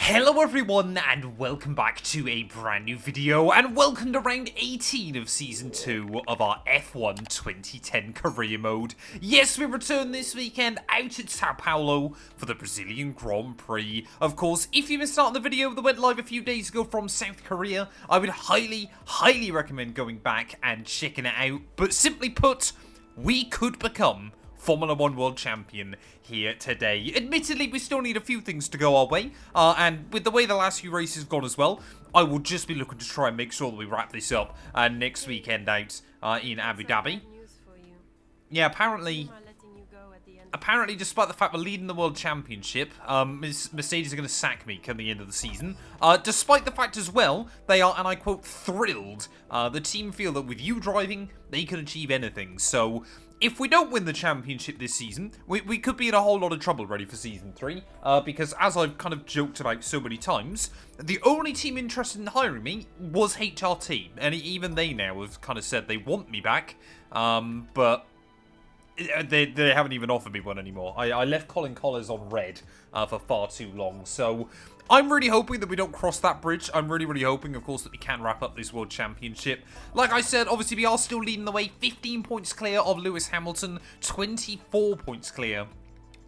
Hello everyone and welcome back to a brand new video and welcome to round 18 of season 2 of our F1 2010 career mode. Yes, we return this weekend out at Sao Paulo for the Brazilian Grand Prix. Of course, if you missed out on the video that went live a few days ago from South Korea, I would highly recommend going back and checking it out. But simply put, we could become Formula 1 World Champion here today. Admittedly, we still need a few things to go our way, and with the way the last few races have gone as well, I will just be looking to try and make sure that we wrap this up next weekend out in Abu Dhabi. Yeah, apparently, despite the fact we're leading the World Championship, Mercedes are going to sack me come the end of the season. Despite the fact as well, they are, and I quote, thrilled. The team feel that with you driving, they can achieve anything. So if we don't win the championship this season, we could be in a whole lot of trouble ready for season 3. Because as I've kind of joked about so many times, the only team interested in hiring me was HRT. And even they now have kind of said they want me back. But they haven't even offered me one anymore. I left Colin Collars on red for far too long. So I'm really hoping that we don't cross that bridge. I'm really hoping, of course, that we can wrap up this World Championship. Like I said, obviously, we are still leading the way. 15 points clear of Lewis Hamilton. 24 points clear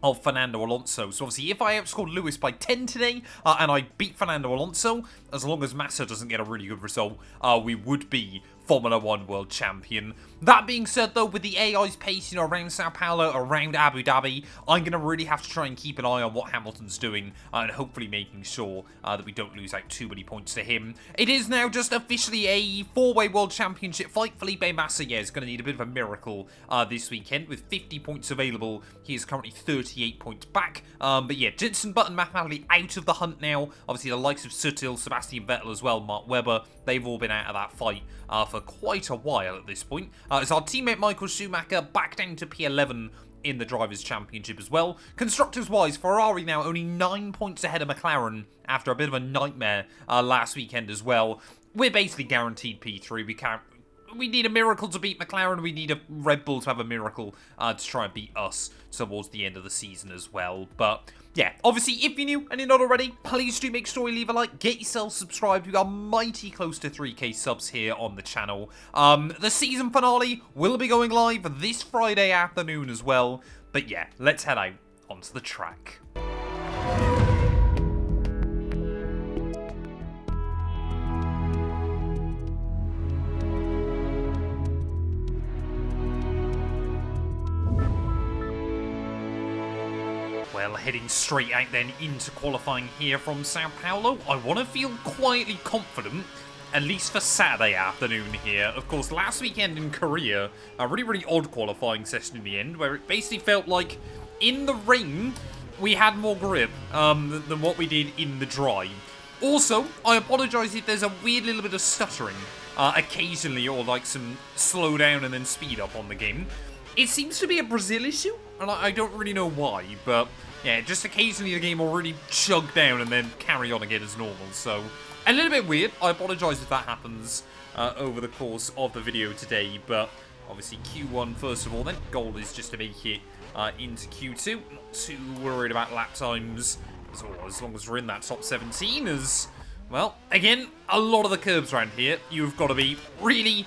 of Fernando Alonso. So obviously, if I outscored Lewis by 10 today, and I beat Fernando Alonso, as long as Massa doesn't get a really good result, we would be Formula 1 World Champion. That being said, though, with the AI's pace, around Sao Paulo, around Abu Dhabi, I'm going to really have to try and keep an eye on what Hamilton's doing, and hopefully making sure that we don't lose out too many points to him. It is now just officially a 4-way World Championship fight. Felipe Massa, yeah, is going to need a bit of a miracle this weekend. With 50 points available, he is currently 38 points back. But yeah, Jenson Button mathematically out of the hunt now. Obviously, the likes of Sutil, Sebastian Vettel as well, Mark Webber, they've all been out of that fight for quite a while at this point. It's our teammate Michael Schumacher back down to P11 in the Drivers' Championship as well. Constructors-wise, Ferrari now only 9 points ahead of McLaren after a bit of a nightmare last weekend as well. We're basically guaranteed P3. We need a miracle to beat McLaren. We need a Red Bull to have a miracle to try and beat us towards the end of the season as well. But yeah, obviously, if you're new and you're not already, please do make sure you leave a like, get yourself subscribed. We are mighty close to 3k subs here on the channel. The season finale will be going live this Friday afternoon as well. But yeah, let's head out onto the track. Well, heading straight out then into qualifying here from Sao Paulo. I want to feel quietly confident, at least for Saturday afternoon here. Of course, last weekend in Korea, a really odd qualifying session in the end, where it basically felt like in the rain, we had more grip than what we did in the dry. Also, I apologise if there's a weird little bit of stuttering occasionally, or like some slow down and then speed up on the game. It seems to be a Brazil issue, and I don't really know why, but yeah, just occasionally the game will really chug down and then carry on again as normal, so a little bit weird. I apologise if that happens over the course of the video today, but obviously Q1 first of all then. Goal is just to make it into Q2. Not too worried about lap times, as long as we're in that top 17, as, well, again, a lot of the curbs around here, you've got to be really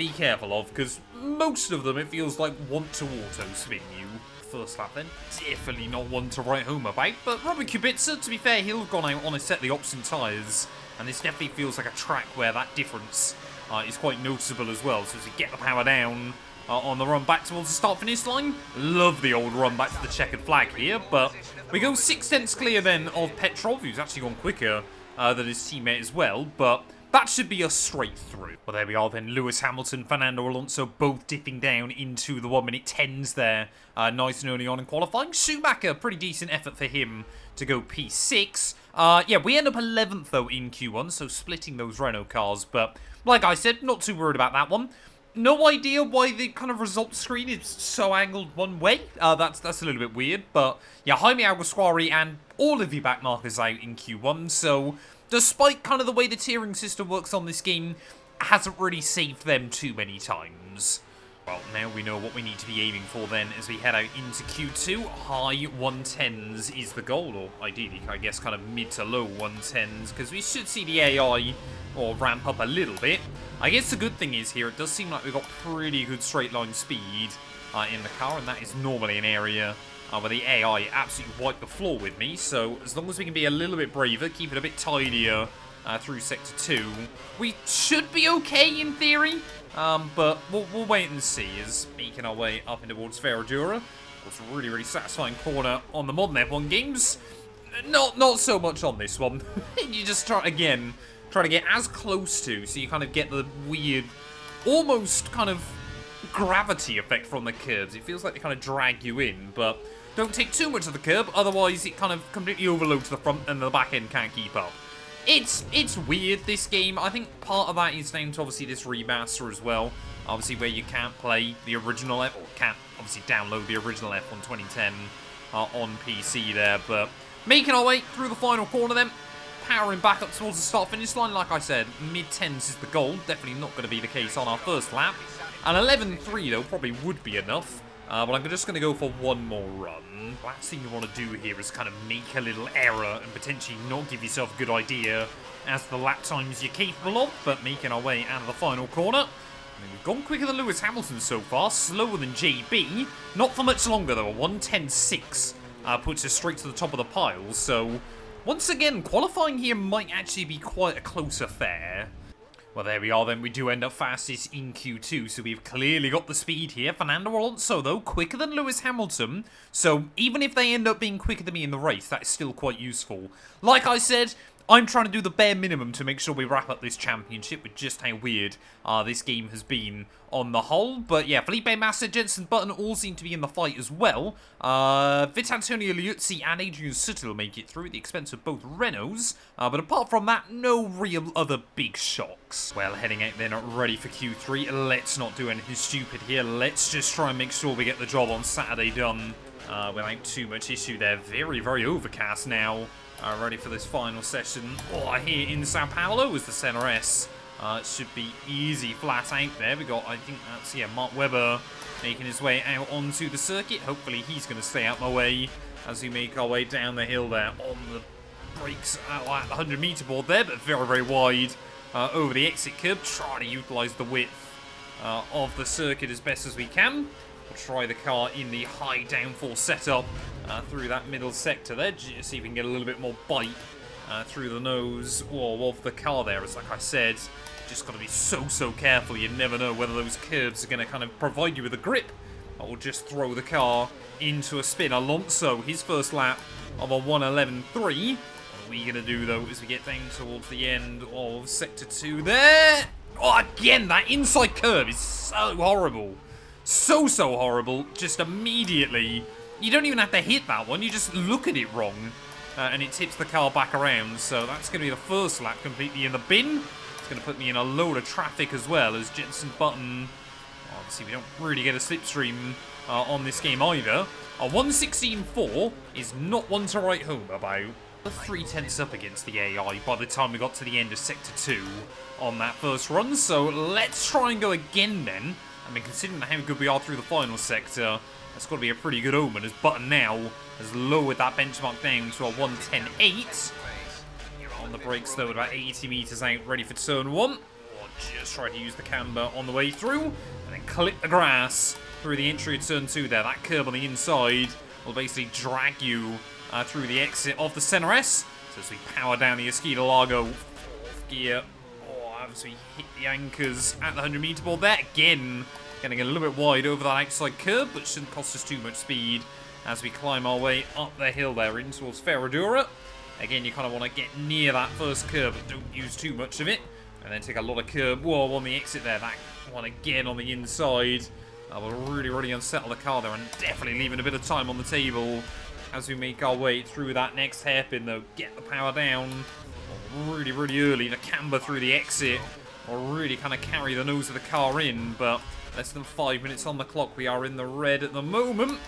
careful of, because most of them, it feels like, want to auto-spin you. First lap then, definitely not one to write home about, but Robert Kubica, to be fair, he'll have gone out on a set of the option tyres, and this definitely feels like a track where that difference is quite noticeable as well. So as we get the power down on the run back towards the start-finish line, love the old run back to the checkered flag here, but we go 6 tenths clear then of Petrov, who's actually gone quicker than his teammate as well, but that should be a straight through. Well, there we are then. Lewis Hamilton, Fernando Alonso both dipping down into the 1 minute 10s there. Nice and early on in qualifying. Schumacher, pretty decent effort for him to go P6. Yeah, we end up 11th though in Q1, so splitting those Renault cars. But like I said, not too worried about that one. No idea why the kind of results screen is so angled one way. That's a little bit weird. But yeah, Jaime Alguersuari and all of the back markers out in Q1, so despite kind of the way the tiering system works on this game, hasn't really saved them too many times. Well, now we know what we need to be aiming for then as we head out into Q2. High 110s is the goal, or ideally, I guess, kind of mid to low 110s, because we should see the AI or ramp up a little bit. I guess the good thing is here, it does seem like we've got pretty good straight line speed in the car, and that is normally an area where the AI absolutely wiped the floor with me. So as long as we can be a little bit braver, keep it a bit tidier through Sector 2, we should be okay in theory. But we'll wait and see as making our way up in towards Ferradura. Was a really, really satisfying corner on the modern F1 games. Not so much on this one. You just try to get as close to, so you kind of get the weird, almost kind of gravity effect from the curbs. It feels like they kind of drag you in, but don't take too much of the curb, otherwise it kind of completely overloads the front and the back end can't keep up. It's weird, this game. I think part of that is down to obviously this remaster as well. Obviously where you can't play the original F, or can't obviously download the original F1 2010 on PC there. But making our way through the final corner then. Powering back up towards the start-finish line. Like I said, mid-10s is the goal. Definitely not going to be the case on our first lap. An 11.3 though probably would be enough. But I'm just going to go for one more run. Last thing you want to do here is kind of make a little error and potentially not give yourself a good idea as to the lap times you're capable of. But making our way out of the final corner. I mean, we've gone quicker than Lewis Hamilton so far, slower than JB. Not for much longer though, a 1:10.6 puts us straight to the top of the pile. So once again, qualifying here might actually be quite a close affair. Well, there we are then. We do end up fastest in Q2, so we've clearly got the speed here. Fernando Alonso, though, quicker than Lewis Hamilton. So even if they end up being quicker than me in the race, that is still quite useful. Like I said, I'm trying to do the bare minimum to make sure we wrap up this championship with just how weird this game has been on the whole. But yeah, Felipe Massa, Jenson Button all seem to be in the fight as well. Vitantonio Liuzzi and Adrian Sutil make it through at the expense of both Renaults. But apart from that, no real other big shocks. Well, heading out then, ready for Q3. Let's not do anything stupid here. Let's just try and make sure we get the job on Saturday done without too much issue there. Very, very overcast now. Ready for this final session. Here in Sao Paulo is the Senna S. It should be easy flat out there. We got, I think that's, yeah, Mark Webber making his way out onto the circuit. Hopefully he's going to stay out my way as we make our way down the hill there on the brakes at the 100 meter board there, but very, very wide over the exit curb. Trying to utilise the width of the circuit as best as we can. We'll try the car in the high downforce setup through that middle sector there, just see if we can get a little bit more bite through the nose of the car there. As like I said, just got to be so careful. You never know whether those curves are going to kind of provide you with a grip or just throw the car into a spin. Alonso, his first lap of a 1:11.3. What are we going to do though as we get down towards the end of sector 2 there? Again, that inside curve is so horrible. So horrible. Just immediately, you don't even have to hit that one, you just look at it wrong and it tips the car back around. So that's going to be the first lap completely in the bin. It's going to put me in a load of traffic as well as Jenson Button. Obviously we don't really get a slipstream on this game either. A 1:16.4 is not one to write home about. 3/10 up against the AI by the time we got to the end of sector 2 on that first run. So let's try and go again then. I mean, considering how good we are through the final sector, that's got to be a pretty good omen, as Button now has lowered that benchmark down to a 1:10.8. On the brakes, though, at about 80 metres out, ready for turn 1. Just try to use the camber on the way through, and then clip the grass through the entry of turn 2 there. That curb on the inside will basically drag you through the exit of the Senna S. So as we power down the Esquina Largo, fourth gear. Obviously hit the anchors at the 100 meter board there. Again, getting a little bit wide over that outside curb, but shouldn't cost us too much speed as we climb our way up the hill there in towards Ferradura. Again, you kind of want to get near that first curb, but don't use too much of it. And then take a lot of curb. Whoa, on the exit there. That one again on the inside. Will really unsettle the car there, and definitely leaving a bit of time on the table as we make our way through that next hairpin, though. Get the power down really early. The camber through the exit will really kind of carry the nose of the car in, but less than 5 minutes on the clock. We are in the red at the moment,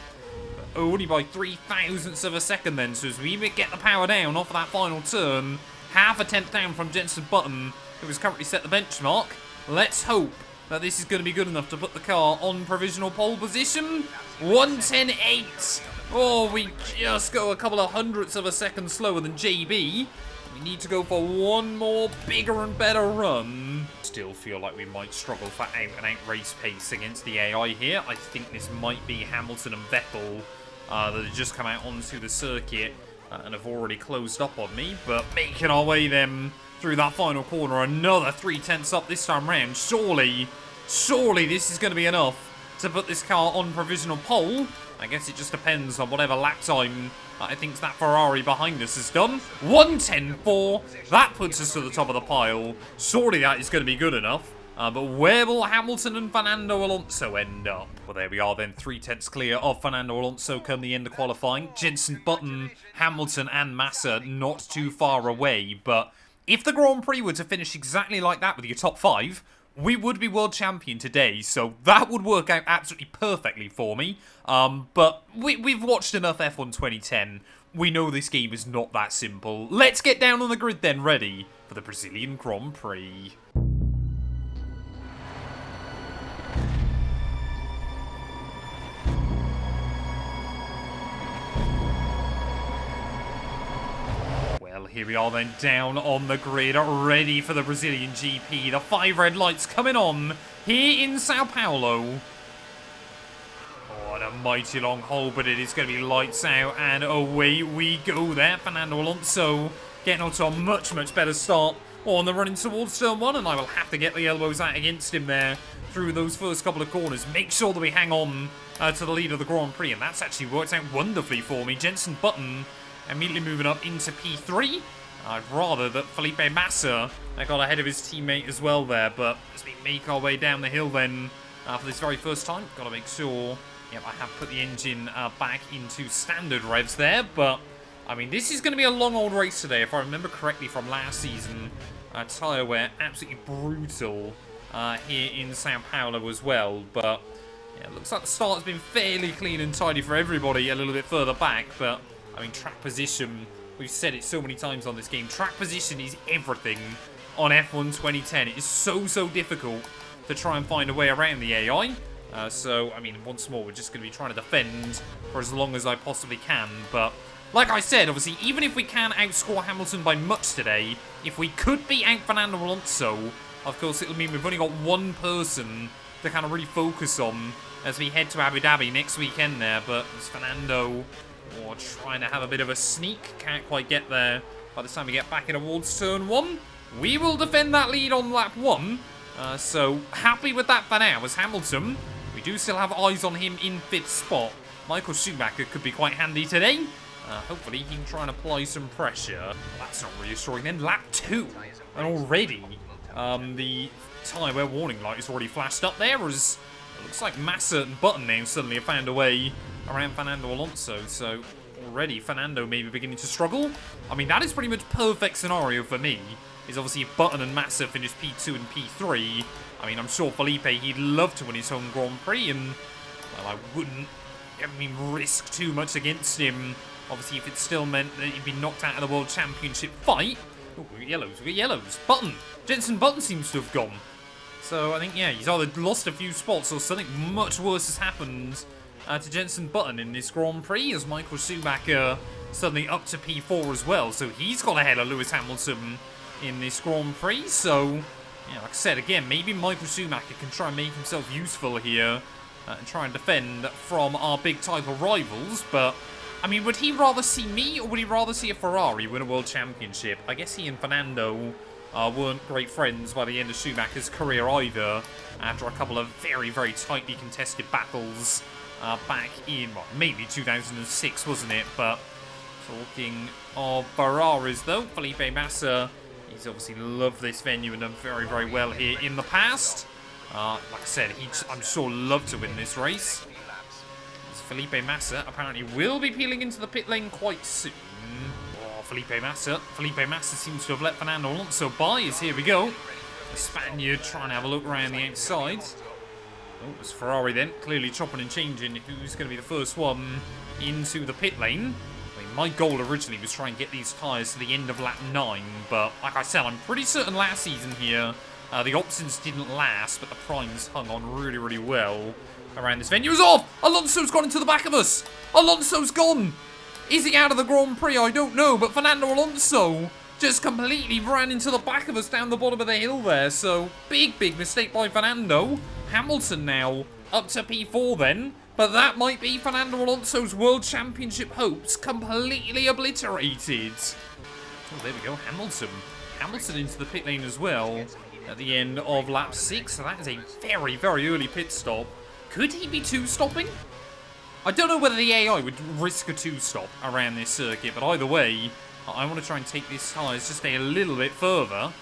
but only by 0.003 of a second then. So as we get the power down off of that final turn, half a tenth down from Jenson Button, who has currently set the benchmark. Let's hope that this is going to be good enough to put the car on provisional pole position. 1:10.8. Oh, we just go a couple of hundredths of a second slower than JB. We need to go for one more bigger and better run. Still feel like we might struggle for out-and-out race pace against the AI here. I think this might be Hamilton and Vettel that have just come out onto the circuit and have already closed up on me. But making our way then through that final corner, another 3/10 up this time round. Surely this is going to be enough to put this car on provisional pole. I guess it just depends on whatever lap time I think that Ferrari behind us has done. 1:10.4. That puts us to the top of the pile. Surely that is going to be good enough. But where will Hamilton and Fernando Alonso end up? Well, there we are then. 3/10 clear of Fernando Alonso come the end of qualifying. Jenson Button, Hamilton and Massa not too far away. But if the Grand Prix were to finish exactly like that with your top 5, we would be world champion today, so that would work out absolutely perfectly for me. But we've watched enough F1 2010. We know this game is not that simple. Let's get down on the grid then, ready for the Brazilian Grand Prix. Here we are then, down on the grid, ready for the Brazilian GP. The 5 red lights coming on here in Sao Paulo. Oh, and a mighty long hole, but it is going to be lights out, and away we go there. Fernando Alonso getting onto a much better start on the running towards turn 1, and I will have to get the elbows out against him there through those first couple of corners. Make sure that we hang on to the lead of the Grand Prix, and that's actually worked out wonderfully for me. Jenson Button immediately moving up into P3. I'd rather that Felipe Massa got ahead of his teammate as well there, but as we make our way down the hill then for this very first time, got to make sure, yep, I have put the engine back into standard revs there, but I mean, this is going to be a long old race today, if I remember correctly from last season. Tyre wear absolutely brutal here in Sao Paulo as well, but yeah, it looks like the start has been fairly clean and tidy for everybody a little bit further back, but I mean, track position, we've said it so many times on this game, track position is everything on F1 2010. It is so difficult to try and find a way around the AI. So, I mean, once more, we're just going to be trying to defend for as long as I possibly can. But, like I said, obviously, even if we can outscore Hamilton by much today, if we could beat out Fernando Alonso, of course, it'll mean we've only got one person to kind of really focus on as we head to Abu Dhabi next weekend there. But it's Fernando... or trying to have a bit of a sneak. Can't quite get there by the time we get back in towards turn 1. We will defend that lead on lap 1. So happy with that for now as Hamilton. We do still have eyes on him in 5th spot. Michael Schumacher could be quite handy today. Hopefully he can try and apply some pressure. Well, that's not reassuring then. Lap 2. And already the tyre wear warning light is already flashed up there as it looks like Massa and Button now suddenly have found a way around Fernando Alonso, so already Fernando may be beginning to struggle. I mean, that is pretty much perfect scenario for me, is obviously if Button and Massa finish P2 and P3, I mean, I'm sure Felipe, he'd love to win his home Grand Prix, and, well, I wouldn't, risk too much against him. Obviously, if it still meant that he'd be knocked out of the World Championship fight. Oh, we got yellows. Button! Jenson Button seems to have gone. So, I think, yeah, he's either lost a few spots or something much worse has happened to Jenson Button in this Grand Prix, as Michael Schumacher suddenly up to P4 as well. So he's got ahead of Lewis Hamilton in this Grand Prix. So, yeah, like I said, again, maybe Michael Schumacher can try and make himself useful here and try and defend from our big title rivals. But, I mean, would he rather see me or would he rather see a Ferrari win a World Championship? I guess he and Fernando weren't great friends by the end of Schumacher's career either, after a couple of very tightly contested battles back in, well, maybe 2006, wasn't it? But talking of Ferraris, though, Felipe Massa, he's obviously loved this venue and done very well here in the past. Like I said, he'd, I'm sure, love to win this race. As Felipe Massa apparently will be peeling into the pit lane quite soon. Oh, Felipe Massa seems to have let Fernando Alonso by, as here we go. The Spaniard trying to have a look around the outside. Oh, it's Ferrari then, clearly chopping and changing who's going to be the first one into the pit lane. I mean, my goal originally was try and get these tyres to the end of lap 9, but like I said, I'm pretty certain last season here, The options didn't last, but the primes hung on really, really well around this venue. It's off! Alonso's gone into the back of us! Alonso's gone! Is he out of the Grand Prix? I don't know, but Fernando Alonso just completely ran into the back of us down the bottom of the hill there. So, big, big mistake by Fernando. Hamilton now up to P4 then. But that might be Fernando Alonso's World Championship hopes completely obliterated. Oh, there we go, Hamilton. Hamilton into the pit lane as well at the end of lap 6. So that is a very, very early pit stop. Could he be two-stopping? I don't know whether the AI would risk a two-stop around this circuit, but either way, I want to try and take this tyres just a little bit further.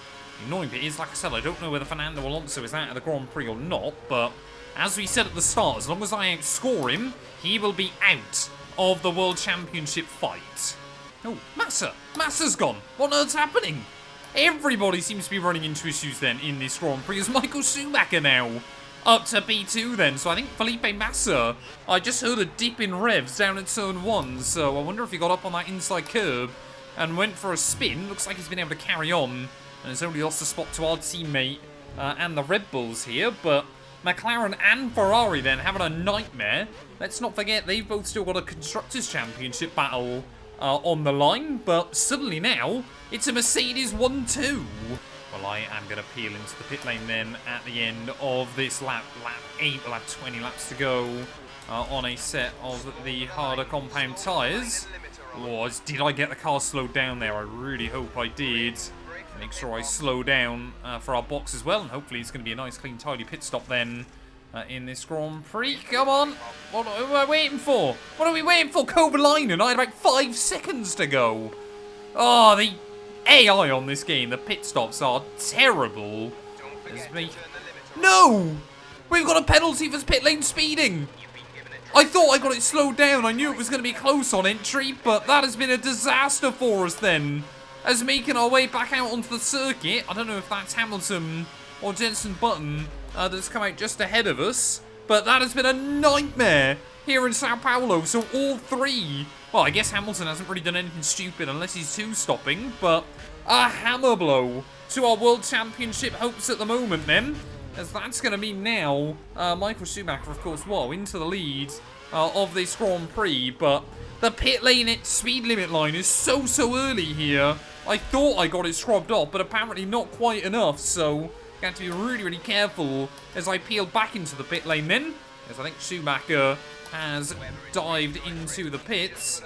The annoying bit is, like I said, I don't know whether Fernando Alonso is out of the Grand Prix or not, but as we said at the start, as long as I outscore him, he will be out of the World Championship fight. Oh, Massa! Massa's gone! What on earth's happening? Everybody seems to be running into issues then in this Grand Prix. Is Michael Schumacher now up to B2 then? So I think Felipe Massa, I just heard a dip in revs down at turn 1, so I wonder if he got up on that inside curb and went for a spin. Looks like he's been able to carry on and has only lost a spot to our teammate and the Red Bulls here, but McLaren and Ferrari then having a nightmare. Let's not forget they've both still got a Constructors' Championship battle on the line, but suddenly now it's a Mercedes 1-2. Well, I am going to peel into the pit lane then at the end of this lap 8. We'll have 20 laps to go on a set of the harder compound tyres. Oh, did I get the car slowed down there? I really hope I did. Make sure I slow down for our box as well, and hopefully it's going to be a nice, clean, tidy pit stop then in this Grand Prix. Come on! What are we waiting for? What are we waiting for? Kovalainen, I had about 5 seconds to go. Oh, the AI on this game, the pit stops are terrible. No! We've got a penalty for pit lane speeding. I thought I got it slowed down. I knew it was going to be close on entry, but that has been a disaster for us then. As making our way back out onto the circuit, I don't know if that's Hamilton or Jenson Button that's come out just ahead of us, but that has been a nightmare here in Sao Paulo. So all three, well, I guess Hamilton hasn't really done anything stupid unless he's two-stopping, but a hammer blow to our World Championship hopes at the moment then, as that's going to be now Michael Schumacher, of course, into the lead of this Grand Prix, but the pit lane at speed limit line is so early here. I thought I got it scrubbed off, but apparently not quite enough, so got to be really, really careful as I peel back into the pit lane then, as I think Schumacher has dived into the pits.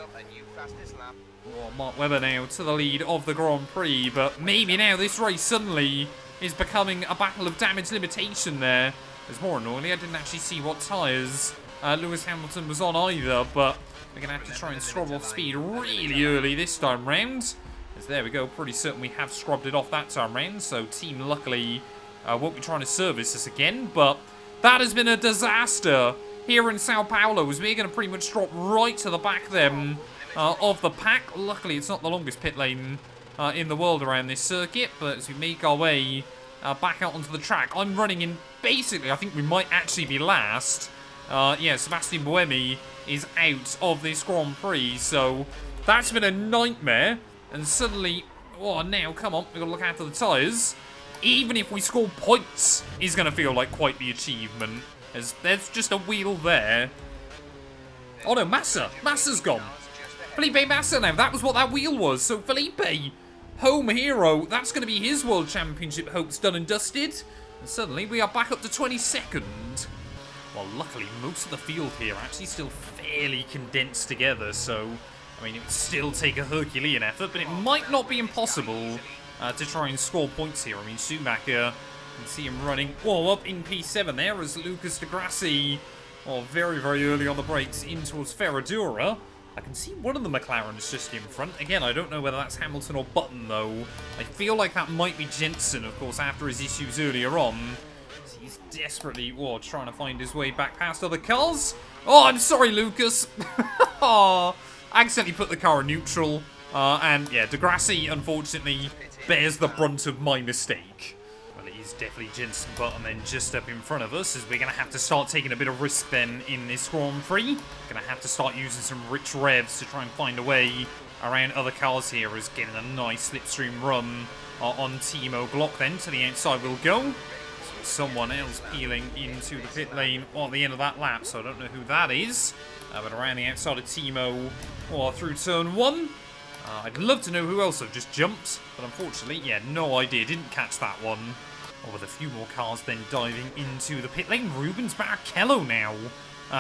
Oh, Mark Webber now to the lead of the Grand Prix, but maybe now this race suddenly is becoming a battle of damage limitation there. There's more annoyingly, I didn't actually see what tyres Lewis Hamilton was on either, but we're going to have to try and scrub off speed really early this time round. As there we go, pretty certain we have scrubbed it off that time round, so team luckily won't be trying to service us again, but that has been a disaster here in Sao Paulo, as we're going to pretty much drop right to the back then of the pack. Luckily, it's not the longest pit lane in the world around this circuit, but as we make our way back out onto the track, I'm running in basically, I think we might actually be last. Yeah, Sebastian Buemi is out of this Grand Prix, so that's been a nightmare. And suddenly, oh, now, come on, we've got to look after the tyres. Even if we score points, is going to feel like quite the achievement, as there's just a wheel there. Oh no, Massa's gone. Felipe Massa now, that was what that wheel was. So Felipe, home hero, that's going to be his World Championship hopes done and dusted. And suddenly we are back up to 22nd. Well, luckily, most of the field here are actually still fairly condensed together, so I mean, it would still take a Herculean effort, but it might not be impossible to try and score points here. I mean, Schumacher, can see him running up in P7 there as Lucas di Grassi, very, very early on the brakes in towards Ferradura. I can see one of the McLarens just in front. Again, I don't know whether that's Hamilton or Button, though. I feel like that might be Jenson, of course, after his issues earlier on. He's desperately trying to find his way back past other cars. Oh, I'm sorry, Lucas. Oh, I accidentally put the car in neutral. And yeah, di Grassi, unfortunately, bears the brunt of my mistake. Well, it is definitely Jenson Button then just up in front of us, as we're going to have to start taking a bit of risk then in this Grand Prix. Going to have to start using some rich revs to try and find a way around other cars here is getting a nice slipstream run on Timo Glock. Then to the outside we'll go. So someone else peeling into the pit lane at the end of that lap, so I don't know who that is. But around the outside of Timo through turn 1. I'd love to know who else have just jumped, but unfortunately, yeah, no idea. Didn't catch that one. With a few more cars then diving into the pit lane. Rubens Barrichello now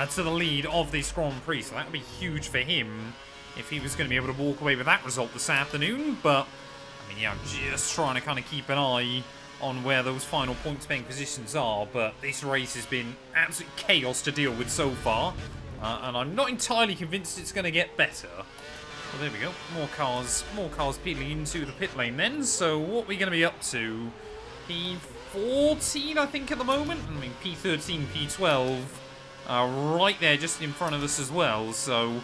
to the lead of this Grand Prix, so that would be huge for him if he was going to be able to walk away with that result this afternoon. But, I mean, yeah, I'm just trying to kind of keep an eye on where those final points-paying positions are, but this race has been absolute chaos to deal with so far, and I'm not entirely convinced it's going to get better. Well, there we go. More cars peeling into the pit lane then. So what are we going to be up to? P14, I think, at the moment. I mean, P13, P12, right there, just in front of us as well. So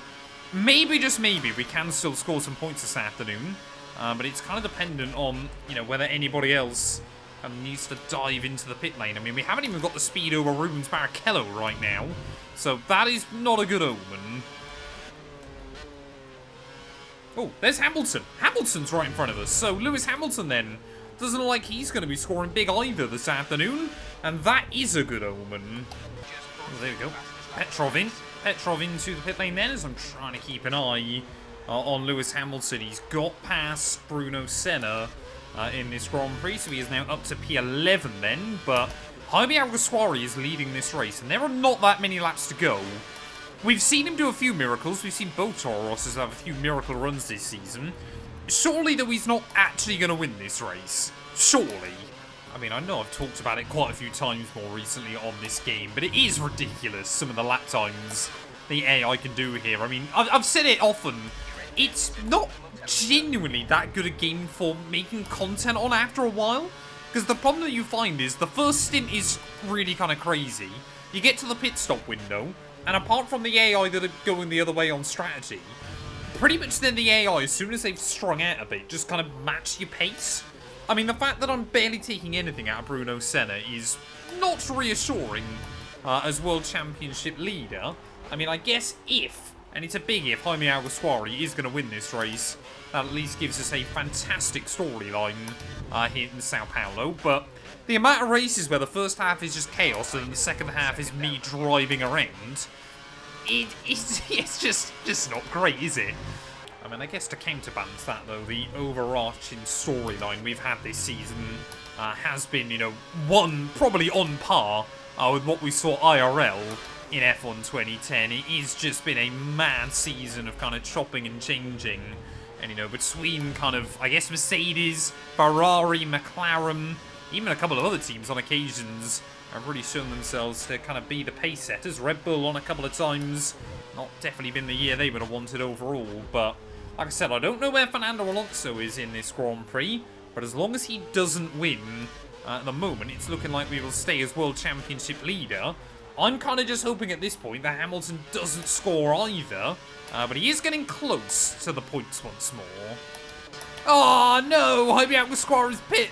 maybe, just maybe, we can still score some points this afternoon. But it's kind of dependent on, you know, whether anybody else needs to dive into the pit lane. I mean, we haven't even got the speed over Rubens Barrichello right now. So that is not a good omen. Oh, there's Hamilton. Hamilton's right in front of us. So Lewis Hamilton then doesn't look like he's going to be scoring big either this afternoon. And that is a good omen. Oh, there we go. Petrov in. Petrov into the pit lane then as I'm trying to keep an eye on Lewis Hamilton. He's got past Bruno Senna in this Grand Prix. So he is now up to P11 then. But Jaime Alguersuari is leading this race. And there are not that many laps to go. We've seen him do a few miracles. We've seen both Toro Rosses have a few miracle runs this season. Surely, though, he's not actually going to win this race. Surely. I mean, I know I've talked about it quite a few times more recently on this game, but it is ridiculous, some of the lap times the AI can do here. I mean, I've said it often. It's not genuinely that good a game for making content on after a while. Because the problem that you find is the first stint is really kind of crazy. You get to the pit stop window, and apart from the AI that are going the other way on strategy, pretty much then the AI, as soon as they've strung out a bit, just kind of match your pace. I mean, the fact that I'm barely taking anything out of Bruno Senna is not reassuring as World Championship leader. I mean, I guess if, and it's a big if, Jaime Alguersuari is going to win this race, that at least gives us a fantastic storyline here in Sao Paulo. But the amount of races where the first half is just chaos and the second half is me driving around, it's just not great, is it? I mean, I guess to counterbalance that, though, the overarching storyline we've had this season has been, you know, probably on par with what we saw IRL in F1 2010. It has just been a mad season of kind of chopping and changing. And, you know, between kind of, I guess, Mercedes, Ferrari, McLaren, even a couple of other teams on occasions have really shown themselves to kind of be the pace setters. Red Bull on a couple of times. Not definitely been the year they would have wanted overall, but like I said, I don't know where Fernando Alonso is in this Grand Prix, but as long as he doesn't win at the moment, it's looking like we will stay as World Championship leader. I'm kind of just hoping at this point that Hamilton doesn't score either, but he is getting close to the points once more. Oh no, Jaime Alguersuari's pit.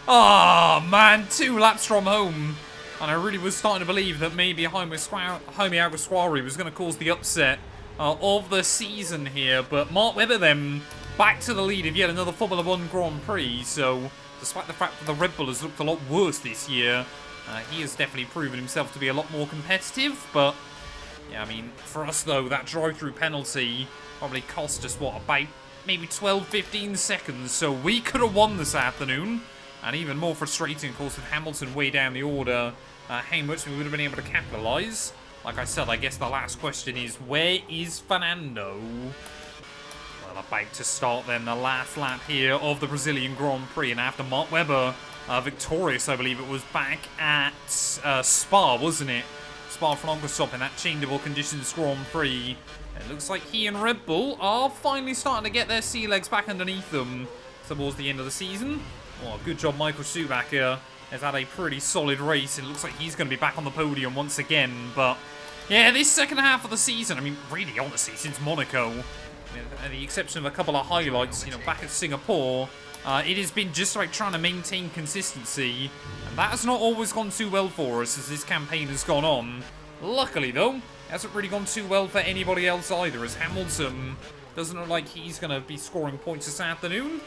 Oh man, 2 laps from home. And I really was starting to believe that maybe Jaime Alguersuari was going to cause the upset of the season here. But Mark Webber then back to the lead of yet another Formula 1 Grand Prix. So despite the fact that the Red Bull has looked a lot worse this year, he has definitely proven himself to be a lot more competitive. But yeah, I mean, for us though, that drive-through penalty probably cost us, what, about maybe 12-15 seconds. So we could have won this afternoon. And even more frustrating, of course, with Hamilton way down the order, how much we would have been able to capitalise. Like I said, I guess the last question is, where is Fernando? Well, about to start then the last lap here of the Brazilian Grand Prix. And after Mark Webber, victorious, I believe it was, back at Spa, wasn't it? Spa-Francorchamps in that changeable conditions Grand Prix. It looks like he and Red Bull are finally starting to get their sea legs back underneath them towards the end of the season. Oh, good job, Michael Schumacher has had a pretty solid race. It looks like he's going to be back on the podium once again. But yeah, this second half of the season, I mean, really honestly, since Monaco, with the exception of a couple of highlights, you know, back at Singapore, it has been just like trying to maintain consistency. And that has not always gone too well for us as this campaign has gone on. Luckily, though, it hasn't really gone too well for anybody else either, as Hamilton Doesn't look like he's going to be scoring points this afternoon.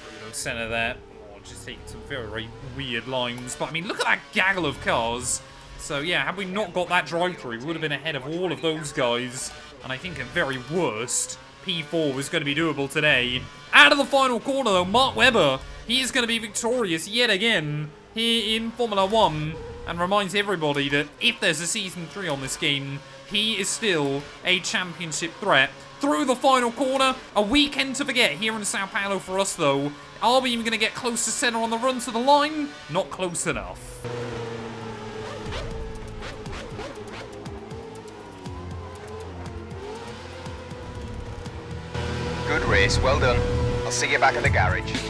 Bruno Senna there. Oh, just taking some very weird lines. But, I mean, look at that gaggle of cars. So, yeah, had we not got that drive-through, we would have been ahead of all of those guys. And I think at very worst, P4 was going to be doable today. Out of the final corner, though, Mark Webber. He is going to be victorious yet again here in Formula 1. And reminds everybody that if there's a Season 3 on this game, he is still a championship threat. Through the final corner, a weekend to forget here in Sao Paulo for us, though. Are we even going to get close to Senna on the run to the line? Not close enough. Good race, well done. I'll see you back at the garage.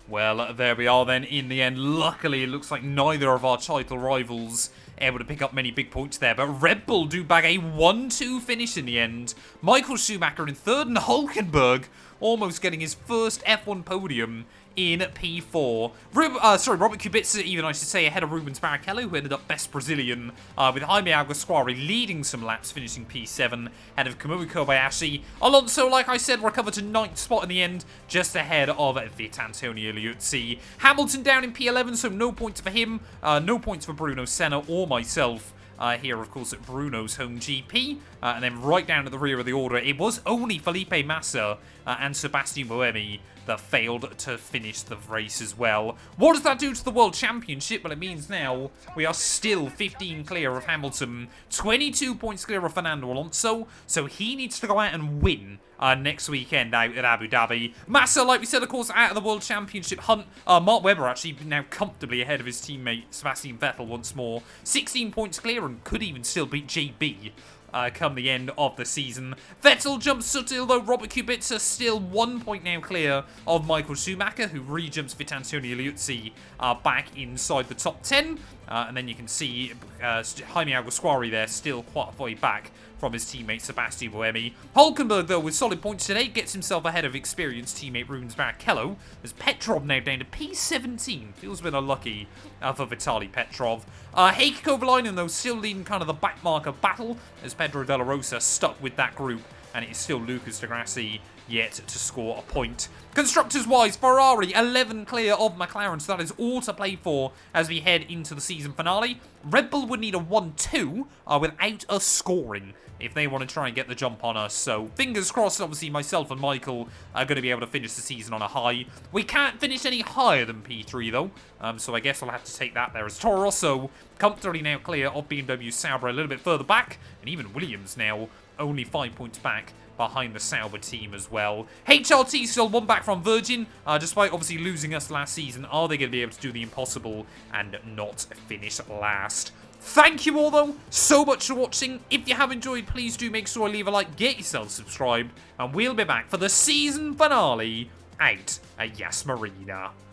Well, there we are then in the end. Luckily, it looks like neither of our title rivals able to pick up many big points there. But Red Bull do bag a 1-2 finish in the end. Michael Schumacher in third and Hulkenberg almost getting his first F1 podium in P4. Robert Kubica, even I should say, ahead of Rubens Barrichello, who ended up best Brazilian, with Jaime Alguersuari leading some laps, finishing P7, ahead of Kamui Kobayashi. Alonso, like I said, recovered to 9th spot in the end, just ahead of Vitantonio Liuzzi. Hamilton down in P11, so no points for him, no points for Bruno Senna or myself. Here, of course, at Bruno's home GP. And then right down at the rear of the order, it was only Felipe Massa and Sebastian Buemi that failed to finish the race as well. What does that do to the World Championship? Well, it means now we are still 15 clear of Hamilton, 22 points clear of Fernando Alonso, so he needs to go out and win next weekend out at Abu Dhabi. Massa, like we said, of course, out of the World Championship hunt. Mark Webber actually now comfortably ahead of his teammate Sebastian Vettel once more. 16 points clear and could even still beat JB. Come the end of the season. Vettel jumps Sutil, though Robert Kubica still 1 point now clear of Michael Schumacher, who re-jumps Vitantonio Liuzzi back inside the top 10. And then you can see Jaime Alguersuari there still quite a way back from his teammate Sebastian Buemi. Hulkenberg, though, with solid points today, gets himself ahead of experienced teammate Rubens Barrichello, as Petrov now down to P17. Feels a bit unlucky for Vitaly Petrov. Heikki Kovalainen, though, still leading kind of the backmarker battle, as Pedro Della Rosa stuck with that group, and it is still Lucas Di Grassi yet to score a point. Constructors-wise, Ferrari 11 clear of McLaren, so that is all to play for as we head into the season finale. Red Bull would need a 1-2 without us scoring if they want to try and get the jump on us. So fingers crossed, obviously myself and Michael are going to be able to finish the season on a high. We can't finish any higher than P3 though, so I guess I'll have to take that there. As Toro Rosso comfortably now clear of BMW Sauber a little bit further back, and even Williams now only 5 points back behind the Sauber team as well. HRT still one back from Virgin, despite obviously losing us last season. Are they going to be able to do the impossible and not finish last? Thank you all, though, so much for watching. If you have enjoyed, please do make sure to leave a like, get yourself subscribed, and we'll be back for the season finale out at Yas Marina.